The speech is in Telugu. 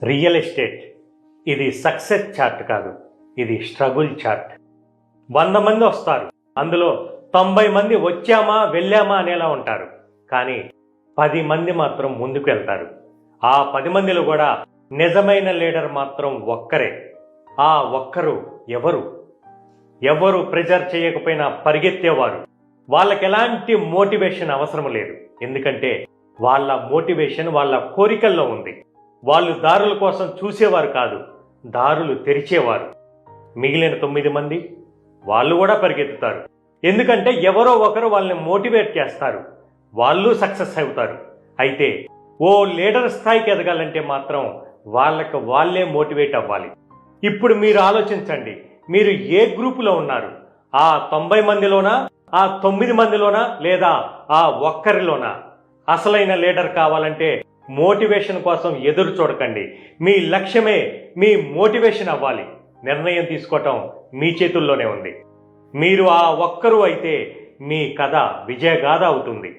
రియల్ ఎస్టేట్ ఇది సక్సెస్ చార్ట్ కాదు, ఇది స్ట్రగుల్ చార్ట్. 100 మంది వస్తారు, అందులో 90 మంది వచ్చామా వెళ్ళామా అనేలా ఉంటారు. కానీ 10 మంది మాత్రం ముందుకు వెళ్తారు. ఆ 10 మందిలో కూడా నిజమైన లీడర్ మాత్రం ఒక్కరే. ఆ ఒక్కరు ఎవరు ప్రెజర్ చేయకపోయినా పరిగెత్తేవారు. వాళ్ళకి ఎలాంటి మోటివేషన్ అవసరం లేదు, ఎందుకంటే వాళ్ళ మోటివేషన్ వాళ్ళ కోరికల్లో ఉంది. వాళ్ళు దారుల కోసం చూసేవారు కాదు, దారులు తెరిచేవారు. మిగిలిన 9 మంది వాళ్ళు కూడా పరిగెత్తుతారు, ఎందుకంటే ఎవరో ఒకరు వాళ్ళని మోటివేట్ చేస్తారు, వాళ్ళు సక్సెస్ అవుతారు. అయితే ఓ లీడర్ స్థాయికి ఎదగాలంటే మాత్రం వాళ్ళకి వాళ్ళే మోటివేట్ అవ్వాలి. ఇప్పుడు మీరు ఆలోచించండి, మీరు ఏ గ్రూపులో ఉన్నారు? ఆ 90 మందిలోనా, ఆ 9 మందిలోనా, లేదా ఆ ఒక్కరిలోనా? అసలైన లీడర్ కావాలంటే మోటివేషన్ కోసం ఎదురు చూడకండి. మీ లక్ష్యమే మీ మోటివేషన్ అవ్వాలి. నిర్ణయం తీసుకోవటం మీ చేతుల్లోనే ఉంది. మీరు ఆ ఒక్కరు అయితే మీ కథ విజయగాథ అవుతుంది.